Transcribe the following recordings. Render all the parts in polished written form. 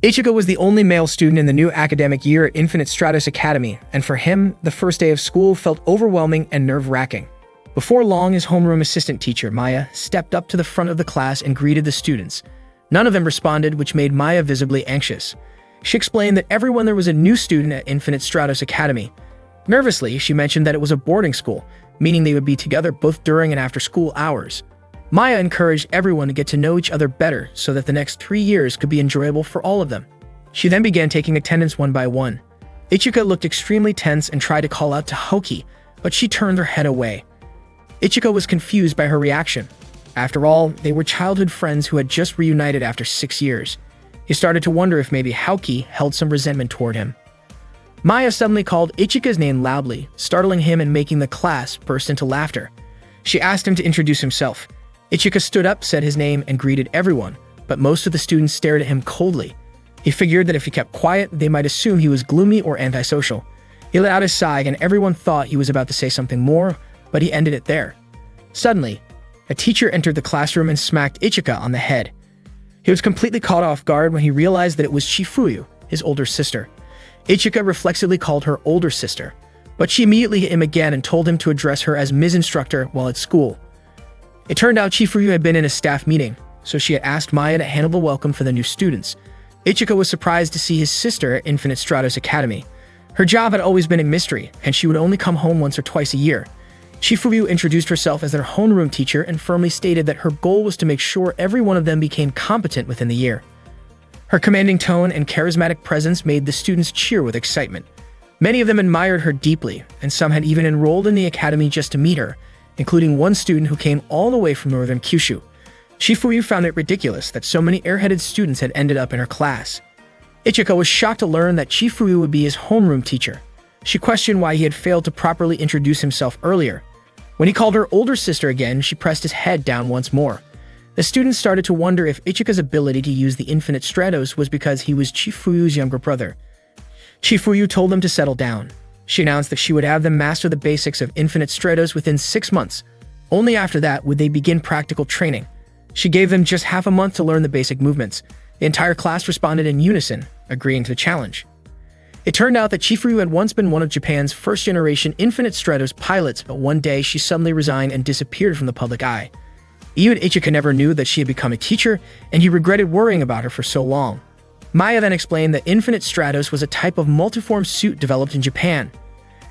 Ichika was the only male student in the new academic year at Infinite Stratos Academy, and for him, the first day of school felt overwhelming and nerve-wracking. Before long, his homeroom assistant teacher, Maya, stepped up to the front of the class and greeted the students. None of them responded, which made Maya visibly anxious. She explained that everyone there was a new student at Infinite Stratos Academy. Nervously, she mentioned that it was a boarding school, meaning they would be together both during and after school hours. Maya encouraged everyone to get to know each other better so that the next 3 years could be enjoyable for all of them. She then began taking attendance one by one. Ichika looked extremely tense and tried to call out to Hoki, but she turned her head away. Ichika was confused by her reaction. After all, they were childhood friends who had just reunited after 6 years. He started to wonder if maybe Hoki held some resentment toward him. Maya suddenly called Ichika's name loudly, startling him and making the class burst into laughter. She asked him to introduce himself. Ichika stood up, said his name, and greeted everyone, but most of the students stared at him coldly. He figured that if he kept quiet, they might assume he was gloomy or antisocial. He let out a sigh, and everyone thought he was about to say something more, but he ended it there. Suddenly, a teacher entered the classroom and smacked Ichika on the head. He was completely caught off guard when he realized that it was Chifuyu, his older sister. Ichika reflexively called her older sister, but she immediately hit him again and told him to address her as Ms. Instructor while at school. It turned out Chifuyu had been in a staff meeting, so she had asked Maya to handle the welcome for the new students. Ichika was surprised to see his sister at Infinite Stratos Academy. Her job had always been a mystery, and she would only come home once or twice a year. Chifuyu introduced herself as their homeroom teacher and firmly stated that her goal was to make sure every one of them became competent within the year. Her commanding tone and charismatic presence made the students cheer with excitement. Many of them admired her deeply, and some had even enrolled in the academy just to meet her, including one student who came all the way from northern Kyushu. Chifuyu found it ridiculous that so many airheaded students had ended up in her class. Ichika was shocked to learn that Chifuyu would be his homeroom teacher. She questioned why he had failed to properly introduce himself earlier. When he called her older sister again, she pressed his head down once more. The students started to wonder if Ichika's ability to use the Infinite Stratos was because he was Chifuyu's younger brother. Chifuyu told them to settle down. She announced that she would have them master the basics of Infinite Stratos within 6 months. Only after that would they begin practical training. She gave them just half a month to learn the basic movements. The entire class responded in unison, agreeing to the challenge. It turned out that Chifuyu had once been one of Japan's first-generation Infinite Stratos pilots, but one day she suddenly resigned and disappeared from the public eye. Even Ichika never knew that she had become a teacher, and he regretted worrying about her for so long. Maya then explained that Infinite Stratos was a type of multiform suit developed in Japan.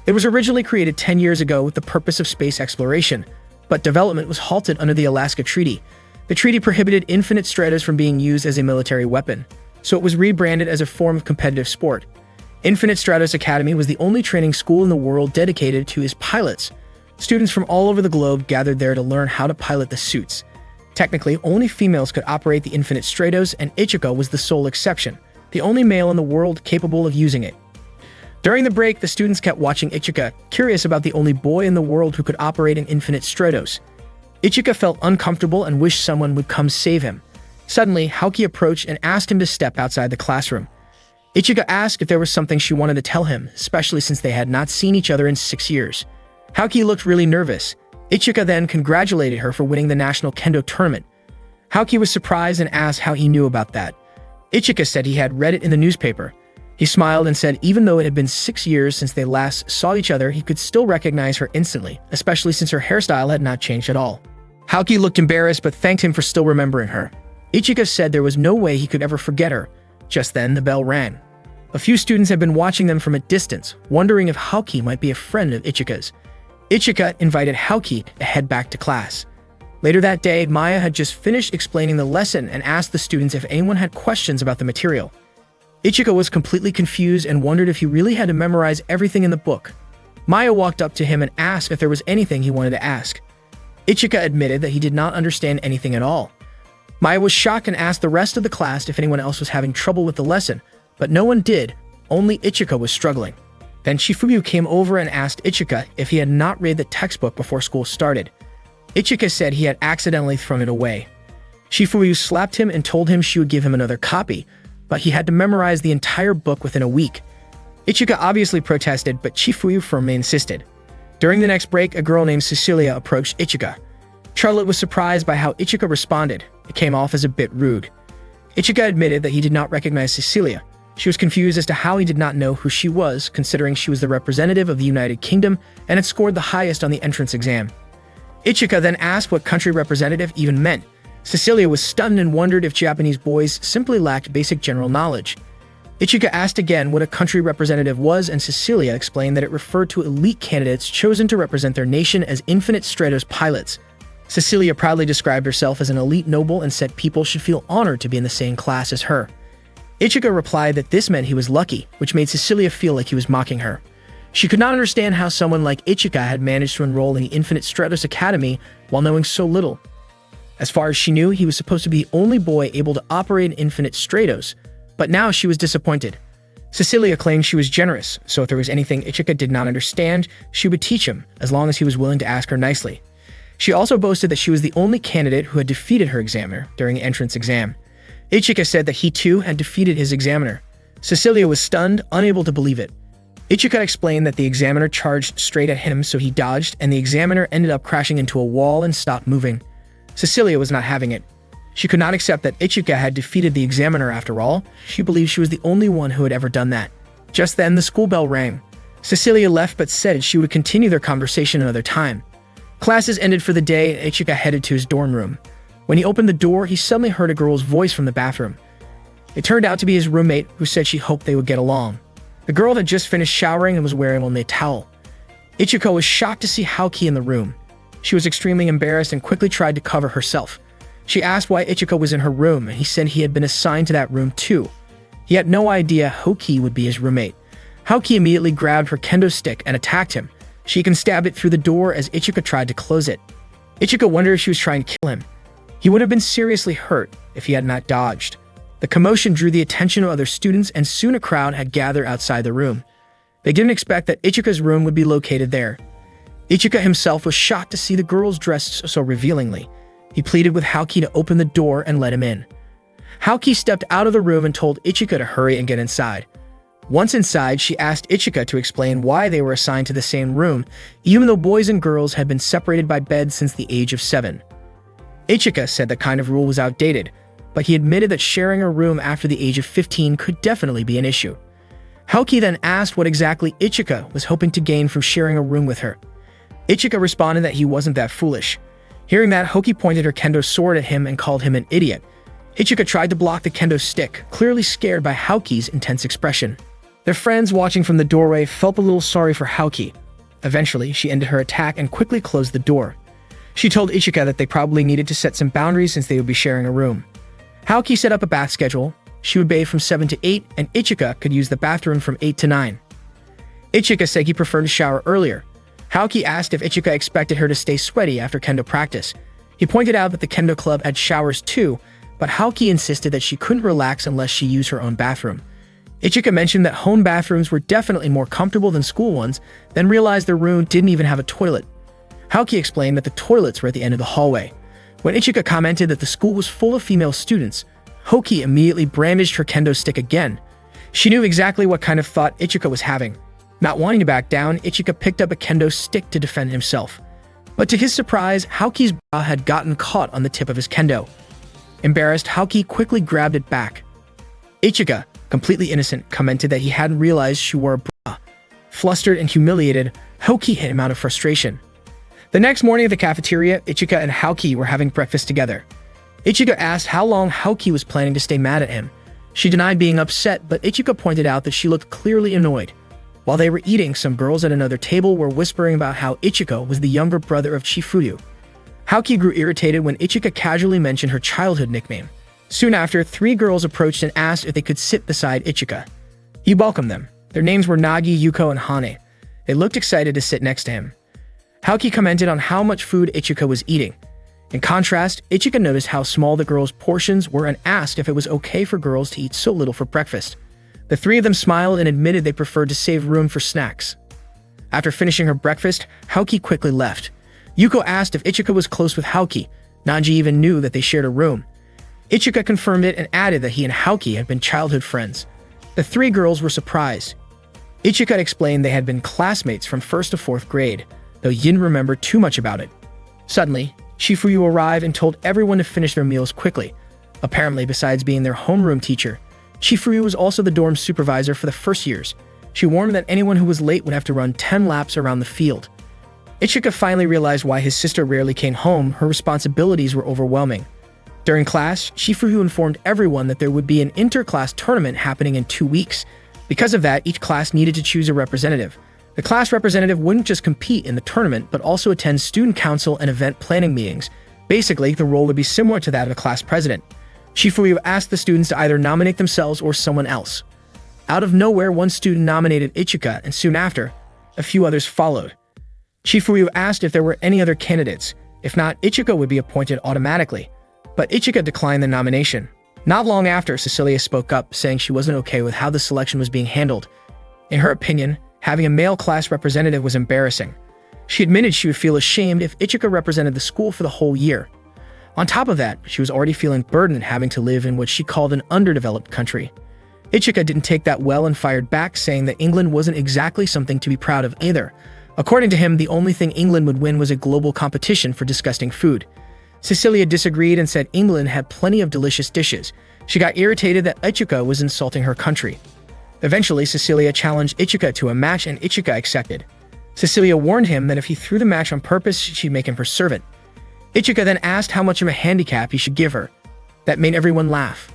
It was originally created 10 years ago with the purpose of space exploration, but development was halted under the Alaska Treaty. The treaty prohibited Infinite Stratos from being used as a military weapon, so it was rebranded as a form of competitive sport. Infinite Stratos Academy was the only training school in the world dedicated to its pilots. Students from all over the globe gathered there to learn how to pilot the suits. Technically, only females could operate the Infinite Stratos, and Ichika was the sole exception, the only male in the world capable of using it. During the break, the students kept watching Ichika, curious about the only boy in the world who could operate an Infinite Stratos. Ichika felt uncomfortable and wished someone would come save him. Suddenly, Haoki approached and asked him to step outside the classroom. Ichika asked if there was something she wanted to tell him, especially since they had not seen each other in 6 years. Haoki looked really nervous. Ichika then congratulated her for winning the national kendo tournament. Haoki was surprised and asked how he knew about that. Ichika said he had read it in the newspaper. He smiled and said even though it had been 6 years since they last saw each other, he could still recognize her instantly, especially since her hairstyle had not changed at all. Haoki looked embarrassed but thanked him for still remembering her. Ichika said there was no way he could ever forget her. Just then, the bell rang. A few students had been watching them from a distance, wondering if Haoki might be a friend of Ichika's. Ichika invited Haoki to head back to class. Later that day, Maya had just finished explaining the lesson and asked the students if anyone had questions about the material. Ichika was completely confused and wondered if he really had to memorize everything in the book. Maya walked up to him and asked if there was anything he wanted to ask. Ichika admitted that he did not understand anything at all. Maya was shocked and asked the rest of the class if anyone else was having trouble with the lesson, but no one did. Only Ichika was struggling. Then Chifuyu came over and asked Ichika if he had not read the textbook before school started. Ichika said he had accidentally thrown it away. Chifuyu slapped him and told him she would give him another copy, but he had to memorize the entire book within a week. Ichika obviously protested, but Chifuyu firmly insisted. During the next break, a girl named Cecilia approached Ichika. Charlotte was surprised by how Ichika responded. It came off as a bit rude. Ichika admitted that he did not recognize Cecilia. She was confused as to how he did not know who she was, considering she was the representative of the United Kingdom and had scored the highest on the entrance exam. Ichika then asked what country representative even meant. Cecilia was stunned and wondered if Japanese boys simply lacked basic general knowledge. Ichika asked again what a country representative was, and Cecilia explained that it referred to elite candidates chosen to represent their nation as Infinite Stratos pilots. Cecilia proudly described herself as an elite noble and said people should feel honored to be in the same class as her. Ichika replied that this meant he was lucky, which made Cecilia feel like he was mocking her. She could not understand how someone like Ichika had managed to enroll in the Infinite Stratos Academy while knowing so little. As far as she knew, he was supposed to be the only boy able to operate in Infinite Stratos, but now she was disappointed. Cecilia claimed she was generous, so if there was anything Ichika did not understand, she would teach him, as long as he was willing to ask her nicely. She also boasted that she was the only candidate who had defeated her examiner during the entrance exam. Ichika said that he too had defeated his examiner. Cecilia was stunned, unable to believe it. Ichika explained that the examiner charged straight at him, so he dodged, and the examiner ended up crashing into a wall and stopped moving. Cecilia was not having it. She could not accept that Ichika had defeated the examiner after all. She believed she was the only one who had ever done that. Just then, the school bell rang. Cecilia left but said she would continue their conversation another time. Classes ended for the day, and Ichika headed to his dorm room. When he opened the door, he suddenly heard a girl's voice from the bathroom. It turned out to be his roommate, who said she hoped they would get along. The girl had just finished showering and was wearing only a towel. Ichika was shocked to see Haoki in the room. She was extremely embarrassed and quickly tried to cover herself. She asked why Ichika was in her room, and he said he had been assigned to that room too. He had no idea Haoki would be his roommate. Haoki immediately grabbed her kendo stick and attacked him. She even stabbed it through the door as Ichika tried to close it. Ichika wondered if she was trying to kill him. He would have been seriously hurt if he had not dodged. The commotion drew the attention of other students, and soon a crowd had gathered outside the room. They didn't expect that Ichika's room would be located there. Ichika himself was shocked to see the girls dressed so revealingly. He pleaded with Haoki to open the door and let him in. Haoki stepped out of the room and told Ichika to hurry and get inside. Once inside, she asked Ichika to explain why they were assigned to the same room, even though boys and girls had been separated by beds since the age of 7. Ichika said that kind of rule was outdated, but he admitted that sharing a room after the age of 15 could definitely be an issue. Haoki then asked what exactly Ichika was hoping to gain from sharing a room with her. Ichika responded that he wasn't that foolish. Hearing that, Haoki pointed her kendo sword at him and called him an idiot. Ichika tried to block the kendo stick, clearly scared by Haoki's intense expression. Their friends watching from the doorway felt a little sorry for Haoki. Eventually, she ended her attack and quickly closed the door. She told Ichika that they probably needed to set some boundaries since they would be sharing a room. Haoki set up a bath schedule. She would bathe from 7 to 8, and Ichika could use the bathroom from 8 to 9. Ichika said he preferred to shower earlier. Haoki asked if Ichika expected her to stay sweaty after kendo practice. He pointed out that the kendo club had showers too, but Haoki insisted that she couldn't relax unless she used her own bathroom. Ichika mentioned that home bathrooms were definitely more comfortable than school ones, then realized their room didn't even have a toilet. Haoki explained that the toilets were at the end of the hallway. When Ichika commented that the school was full of female students, Haoki immediately brandished her kendo stick again. She knew exactly what kind of thought Ichika was having. Not wanting to back down, Ichika picked up a kendo stick to defend himself. But to his surprise, Haoki's bra had gotten caught on the tip of his kendo. Embarrassed, Haoki quickly grabbed it back. Ichika, completely innocent, commented that he hadn't realized she wore a bra. Flustered and humiliated, Haoki hit him out of frustration. The next morning at the cafeteria, Ichika and Haoki were having breakfast together. Ichika asked how long Haoki was planning to stay mad at him. She denied being upset, but Ichika pointed out that she looked clearly annoyed. While they were eating, some girls at another table were whispering about how Ichika was the younger brother of Chifuyu. Haoki grew irritated when Ichika casually mentioned her childhood nickname. Soon after, 3 girls approached and asked if they could sit beside Ichika. He welcomed them. Their names were Nagi, Yuko, and Hane. They looked excited to sit next to him. Haoki commented on how much food Ichika was eating. In contrast, Ichika noticed how small the girls' portions were and asked if it was okay for girls to eat so little for breakfast. The 3 of them smiled and admitted they preferred to save room for snacks. After finishing her breakfast, Haoki quickly left. Yuko asked if Ichika was close with Haoki. Nanji even knew that they shared a room. Ichika confirmed it and added that he and Haoki had been childhood friends. The 3 girls were surprised. Ichika explained they had been classmates from 1st to 4th grade, though he didn't remember too much about it. Suddenly, Chifuyu arrived and told everyone to finish their meals quickly. Apparently, besides being their homeroom teacher, Chifuryu was also the dorm supervisor for the first years. She warned that anyone who was late would have to run 10 laps around the field. Ichika finally realized why his sister rarely came home. Her responsibilities were overwhelming. During class, Chifuryu informed everyone that there would be an inter-class tournament happening in 2 weeks. Because of that, each class needed to choose a representative. The class representative wouldn't just compete in the tournament, but also attend student council and event planning meetings. Basically, the role would be similar to that of a class president. Chifuryu asked the students to either nominate themselves or someone else. Out of nowhere, one student nominated Ichika, and soon after, a few others followed. Chifuryu asked if there were any other candidates. If not, Ichika would be appointed automatically. But Ichika declined the nomination. Not long after, Cecilia spoke up, saying she wasn't okay with how the selection was being handled. In her opinion, having a male class representative was embarrassing. She admitted she would feel ashamed if Ichika represented the school for the whole year. On top of that, she was already feeling burdened having to live in what she called an underdeveloped country. Ichika didn't take that well and fired back, saying that England wasn't exactly something to be proud of either. According to him, the only thing England would win was a global competition for disgusting food. Cecilia disagreed and said England had plenty of delicious dishes. She got irritated that Ichika was insulting her country. Eventually, Cecilia challenged Ichika to a match and Ichika accepted. Cecilia warned him that if he threw the match on purpose, she'd make him her servant. Ichika then asked how much of a handicap he should give her. That made everyone laugh.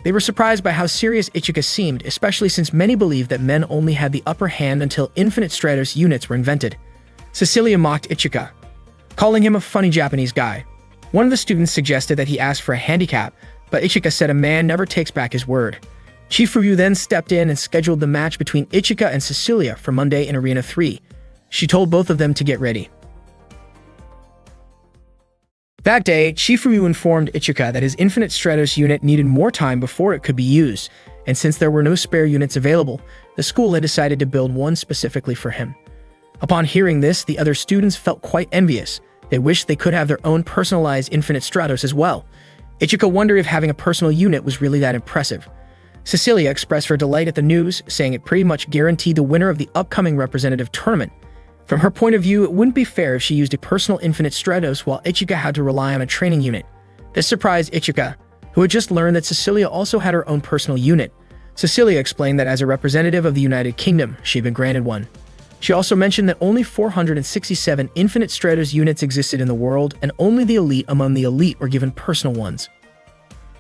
They were surprised by how serious Ichika seemed, especially since many believed that men only had the upper hand until infinite stratus units were invented. Cecilia mocked Ichika, calling him a funny Japanese guy. One of the students suggested that he ask for a handicap, but Ichika said a man never takes back his word. Chifuryu then stepped in and scheduled the match between Ichika and Cecilia for Monday in Arena 3. She told both of them to get ready. That day, Chifuryu informed Ichika that his infinite stratus unit needed more time before it could be used, and since there were no spare units available, the school had decided to build one specifically for him. Upon hearing this, the other students felt quite envious. They wished they could have their own personalized infinite stratos as well. Ichika wondered if having a personal unit was really that impressive. Cecilia expressed her delight at the news, saying it pretty much guaranteed the winner of the upcoming representative tournament. From her point of view, it wouldn't be fair if she used a personal infinite stratos while Ichika had to rely on a training unit. This surprised Ichika, who had just learned that Cecilia also had her own personal unit. Cecilia explained that as a representative of the United Kingdom, she'd been granted one. She also mentioned that only 467 infinite stratos units existed in the world, and only the elite among the elite were given personal ones.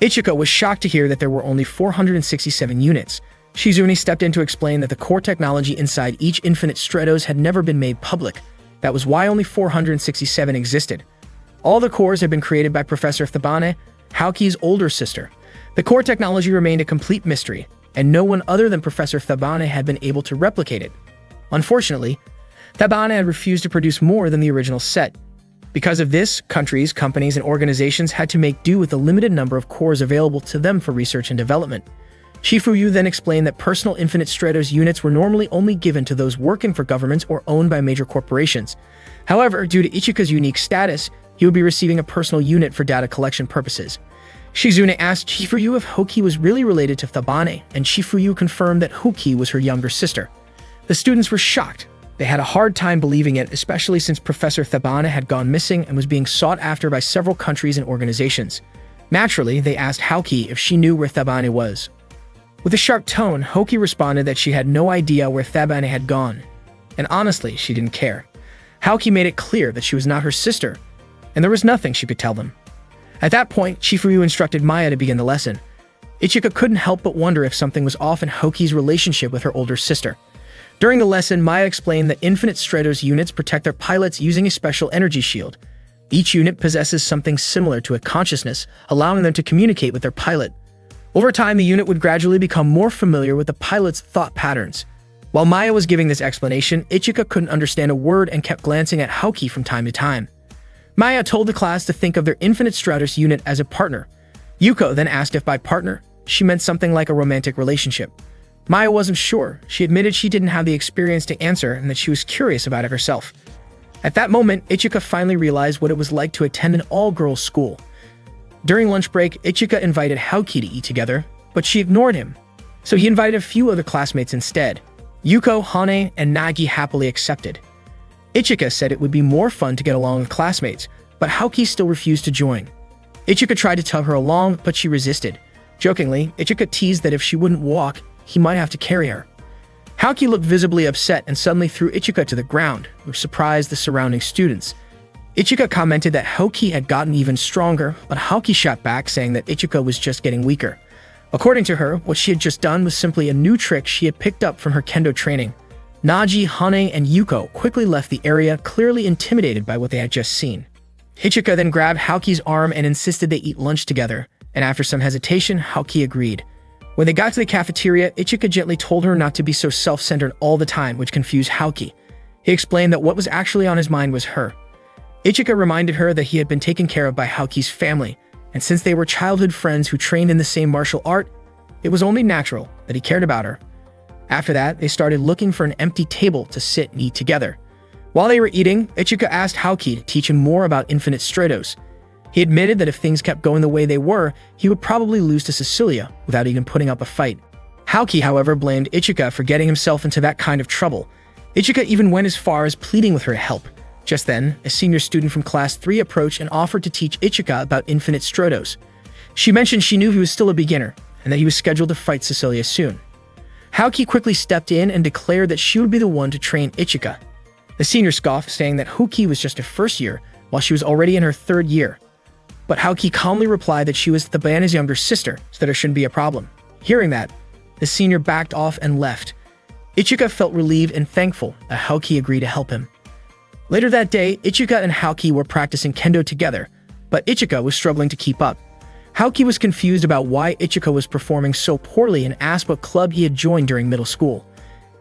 Ichika was shocked to hear that there were only 467 units. Shizune stepped in to explain that the core technology inside each infinite stratos had never been made public. That was why only 467 existed. All the cores had been created by Professor Thabane, Haoki's older sister. The core technology remained a complete mystery, and no one other than Professor Thabane had been able to replicate it. Unfortunately, Thabane had refused to produce more than the original set. Because of this, countries, companies, and organizations had to make do with the limited number of cores available to them for research and development. Chifuryu then explained that personal infinite stratos units were normally only given to those working for governments or owned by major corporations. However, due to Ichika's unique status, he would be receiving a personal unit for data collection purposes. Shizune asked Chifuryu if Hoki was really related to Thabane, and Chifuryu confirmed that Hoki was her younger sister. The students were shocked. They had a hard time believing it, especially since Professor Thabane had gone missing and was being sought after by several countries and organizations. Naturally, they asked Haoki if she knew where Thabane was. With a sharp tone, Hoki responded that she had no idea where Thabane had gone. And honestly, she didn't care. Haoki made it clear that she was not her sister, and there was nothing she could tell them. At that point, Chifuryu instructed Maya to begin the lesson. Ichika couldn't help but wonder if something was off in Hoki's relationship with her older sister. During the lesson, Maya explained that infinite stratos units protect their pilots using a special energy shield. Each unit possesses something similar to a consciousness, allowing them to communicate with their pilot. Over time, the unit would gradually become more familiar with the pilot's thought patterns. While Maya was giving this explanation, Ichika couldn't understand a word and kept glancing at Haoki from time to time. Maya told the class to think of their infinite stratos unit as a partner. Yuko then asked if by partner, she meant something like a romantic relationship. Maya wasn't sure. She admitted she didn't have the experience to answer and that she was curious about it herself. At that moment, Ichika finally realized what it was like to attend an all-girls school. During lunch break, Ichika invited Haoki to eat together, but she ignored him. So he invited a few other classmates instead. Yuko, Hane, and Nagi happily accepted. Ichika said it would be more fun to get along with classmates, but Haoki still refused to join. Ichika tried to tug her along, but she resisted. Jokingly, Ichika teased that if she wouldn't walk, he might have to carry her. Haoki looked visibly upset and suddenly threw Ichika to the ground, which surprised the surrounding students. Ichika commented that Haoki had gotten even stronger, but Haoki shot back saying that Ichika was just getting weaker. According to her, what she had just done was simply a new trick she had picked up from her kendo training. Naji, Hane, and Yuko quickly left the area, clearly intimidated by what they had just seen. Ichika then grabbed Haoki's arm and insisted they eat lunch together, and after some hesitation, Haoki agreed. When they got to the cafeteria, Ichika gently told her not to be so self-centered all the time, which confused Haoki. He explained that what was actually on his mind was her. Ichika reminded her that he had been taken care of by Haoki's family, and since they were childhood friends who trained in the same martial art, it was only natural that he cared about her. After that, they started looking for an empty table to sit and eat together. While they were eating, Ichika asked Haoki to teach him more about infinite stratos. He admitted that if things kept going the way they were, he would probably lose to Cecilia without even putting up a fight. Haoki, however, blamed Ichika for getting himself into that kind of trouble. Ichika even went as far as pleading with her to help. Just then, a senior student from Class 3 approached and offered to teach Ichika about infinite stratos. She mentioned she knew he was still a beginner, and that he was scheduled to fight Cecilia soon. Haoki quickly stepped in and declared that she would be the one to train Ichika. The senior scoffed, saying that Haoki was just her first year, while she was already in her third year. But Haoki calmly replied that she was Thabana's younger sister, so that it shouldn't be a problem. Hearing that, the senior backed off and left. Ichika felt relieved and thankful that Haoki agreed to help him. Later that day, Ichika and Haoki were practicing kendo together, but Ichika was struggling to keep up. Haoki was confused about why Ichika was performing so poorly and asked what club he had joined during middle school.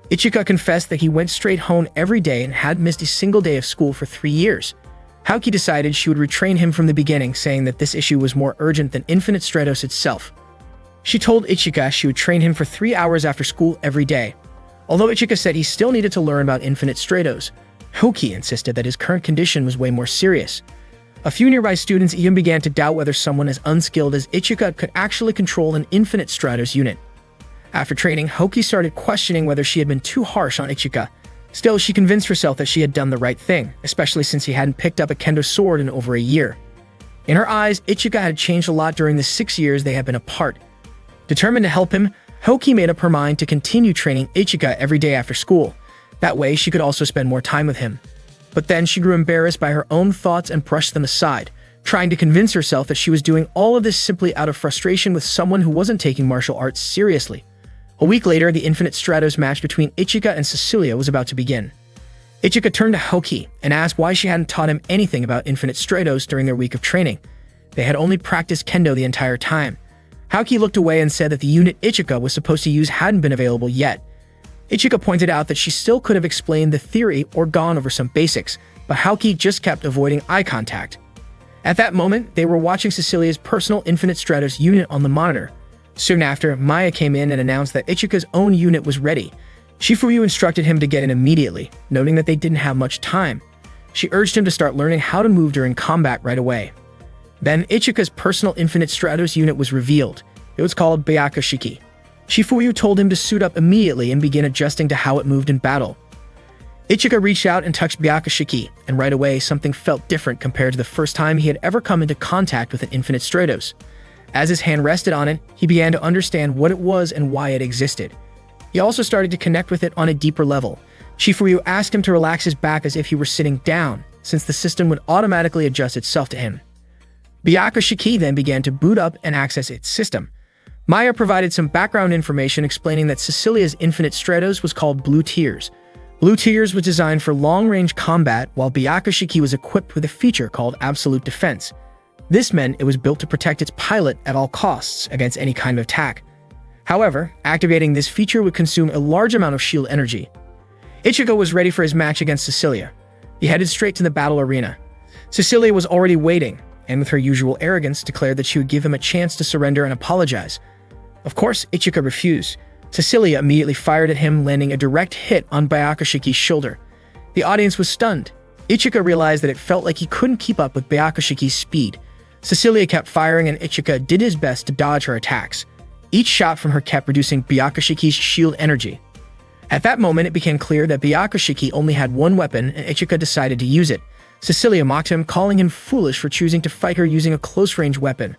Ichika confessed that he went straight home every day and had missed a single day of school for 3 years. Haoki decided she would retrain him from the beginning, saying that this issue was more urgent than Infinite Stratos itself. She told Ichika she would train him for 3 hours after school every day. Although Ichika said he still needed to learn about Infinite Stratos, Haoki insisted that his current condition was way more serious. A few nearby students even began to doubt whether someone as unskilled as Ichika could actually control an Infinite Stratos unit. After training, Haoki started questioning whether she had been too harsh on Ichika. Still, she convinced herself that she had done the right thing, especially since he hadn't picked up a kendo sword in over a year. In her eyes, Ichika had changed a lot during the 6 years they had been apart. Determined to help him, Haoki made up her mind to continue training Ichika every day after school. That way, she could also spend more time with him. But then she grew embarrassed by her own thoughts and brushed them aside, trying to convince herself that she was doing all of this simply out of frustration with someone who wasn't taking martial arts seriously. A week later, the Infinite Stratos match between Ichika and Cecilia was about to begin. Ichika turned to Haoki and asked why she hadn't taught him anything about Infinite Stratos during their week of training. They had only practiced kendo the entire time. Haoki looked away and said that the unit Ichika was supposed to use hadn't been available yet. Ichika pointed out that she still could have explained the theory or gone over some basics, but Haoki just kept avoiding eye contact. At that moment, they were watching Cecilia's personal Infinite Stratos unit on the monitor. Soon after, Maya came in and announced that Ichika's own unit was ready. Shifuyu instructed him to get in immediately, noting that they didn't have much time. She urged him to start learning how to move during combat right away. Then Ichika's personal Infinite Stratos unit was revealed. It was called Byakushiki. Shifuyu told him to suit up immediately and begin adjusting to how it moved in battle. Ichika reached out and touched Byakushiki, and right away something felt different compared to the first time he had ever come into contact with an Infinite Stratos. As his hand rested on it, he began to understand what it was and why it existed. He also started to connect with it on a deeper level. Shifuyu asked him to relax his back as if he were sitting down, since the system would automatically adjust itself to him. Byakushiki then began to boot up and access its system. Maya provided some background information explaining that Cecilia's Infinite Stratos was called Blue Tears. Blue Tears was designed for long-range combat, while Byakushiki was equipped with a feature called Absolute Defense. This meant it was built to protect its pilot at all costs against any kind of attack. However, activating this feature would consume a large amount of shield energy. Ichika was ready for his match against Cecilia. He headed straight to the battle arena. Cecilia was already waiting, and with her usual arrogance declared that she would give him a chance to surrender and apologize. Of course, Ichika refused. Cecilia immediately fired at him, landing a direct hit on Byakushiki's shoulder. The audience was stunned. Ichika realized that it felt like he couldn't keep up with Byakushiki's speed. Cecilia kept firing and Ichika did his best to dodge her attacks. Each shot from her kept reducing Byakushiki's shield energy. At that moment, it became clear that Byakushiki only had one weapon and Ichika decided to use it. Cecilia mocked him, calling him foolish for choosing to fight her using a close-range weapon.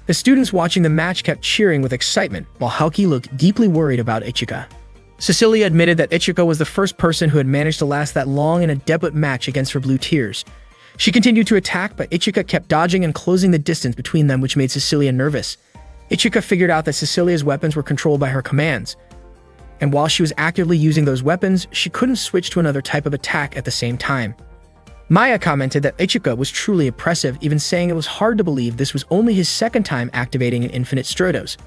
The students watching the match kept cheering with excitement, while Haoki looked deeply worried about Ichika. Cecilia admitted that Ichika was the first person who had managed to last that long in a debut match against her blue tears. She continued to attack, but Ichika kept dodging and closing the distance between them, which made Cecilia nervous. Ichika figured out that Cecilia's weapons were controlled by her commands, and while she was actively using those weapons, she couldn't switch to another type of attack at the same time. Maya commented that Ichika was truly impressive, even saying it was hard to believe this was only his second time activating an Infinite Stratos.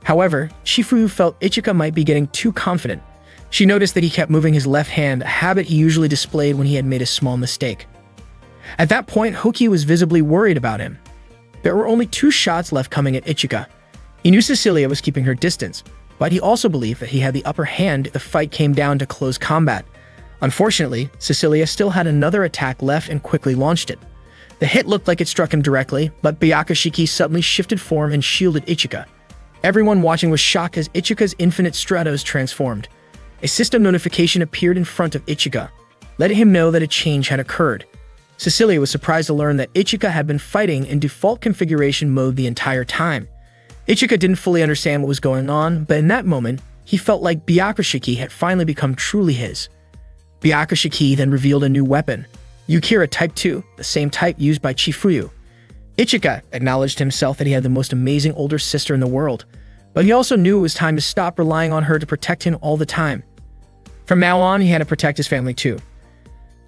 However, Shifuyu felt Ichika might be getting too confident. She noticed that he kept moving his left hand, a habit he usually displayed when he had made a small mistake. At that point, Haoki was visibly worried about him. There were only 2 shots left coming at Ichika. He knew Cecilia was keeping her distance, but he also believed that he had the upper hand if the fight came down to close combat. Unfortunately, Cecilia still had another attack left and quickly launched it. The hit looked like it struck him directly, but Byakushiki suddenly shifted form and shielded Ichika. Everyone watching was shocked as Ichika's Infinite Stratos transformed. A system notification appeared in front of Ichika, letting him know that a change had occurred. Cecilia was surprised to learn that Ichika had been fighting in default configuration mode the entire time. Ichika didn't fully understand what was going on, but in that moment, he felt like Byakushiki had finally become truly his. Byakushiki then revealed a new weapon, Yukira Type 2, the same type used by Chifuyu. Ichika acknowledged himself that he had the most amazing older sister in the world, but he also knew it was time to stop relying on her to protect him all the time. From now on, he had to protect his family too.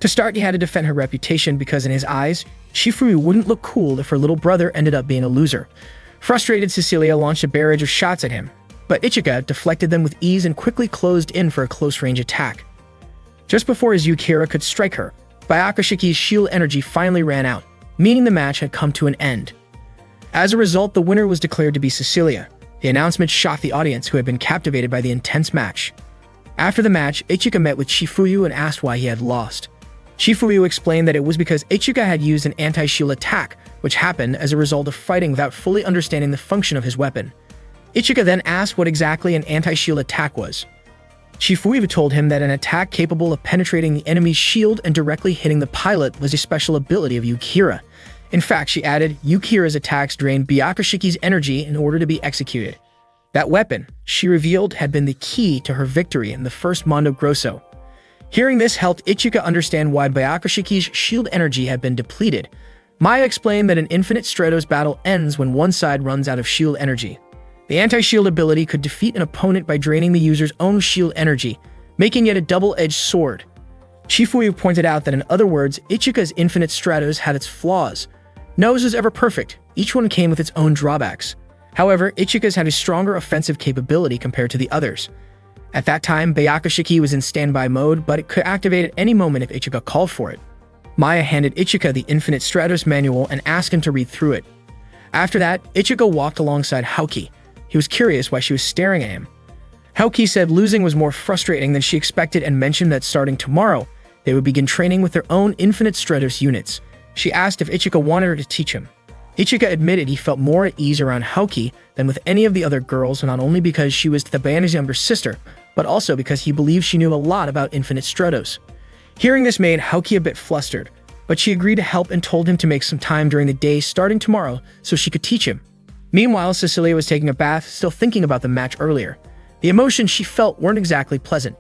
To start, he had to defend her reputation because in his eyes, Shifuyu wouldn't look cool if her little brother ended up being a loser. Frustrated, Cecilia launched a barrage of shots at him, but Ichika deflected them with ease and quickly closed in for a close-range attack. Just before his Yukira could strike her, Byakushiki's shield energy finally ran out, meaning the match had come to an end. As a result, the winner was declared to be Cecilia. The announcement shocked the audience, who had been captivated by the intense match. After the match, Ichika met with Shifuyu and asked why he had lost. Shifuyu explained that it was because Ichika had used an anti-shield attack, which happened as a result of fighting without fully understanding the function of his weapon. Ichika then asked what exactly an anti-shield attack was. Shifuyu told him that an attack capable of penetrating the enemy's shield and directly hitting the pilot was a special ability of Yukira. In fact, she added, Yukira's attacks drained Byakushiki's energy in order to be executed. That weapon, she revealed, had been the key to her victory in the first Mondo Grosso. Hearing this helped Ichika understand why Byakushiki's shield energy had been depleted. Maya explained that an Infinite Stratos battle ends when one side runs out of shield energy. The anti-shield ability could defeat an opponent by draining the user's own shield energy, making it a double-edged sword. Shifuyu pointed out that in other words, Ichika's Infinite Stratos had its flaws. No was ever perfect, each one came with its own drawbacks. However, Ichika's had a stronger offensive capability compared to the others. At that time, Byakushiki was in standby mode, but it could activate at any moment if Ichika called for it. Maya handed Ichika the Infinite Stratos manual and asked him to read through it. After that, Ichika walked alongside Haoki. He was curious why she was staring at him. Haoki said losing was more frustrating than she expected and mentioned that starting tomorrow, they would begin training with their own Infinite Stratos units. She asked if Ichika wanted her to teach him. Ichika admitted he felt more at ease around Haoki than with any of the other girls, not only because she was the band's younger sister, but also because he believed she knew a lot about Infinite Stratos. Hearing this made Haoki a bit flustered, but she agreed to help and told him to make some time during the day starting tomorrow so she could teach him. Meanwhile, Cecilia was taking a bath, still thinking about the match earlier. The emotions she felt weren't exactly pleasant.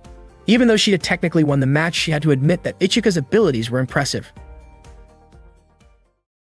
Even though she had technically won the match, she had to admit that Ichika's abilities were impressive.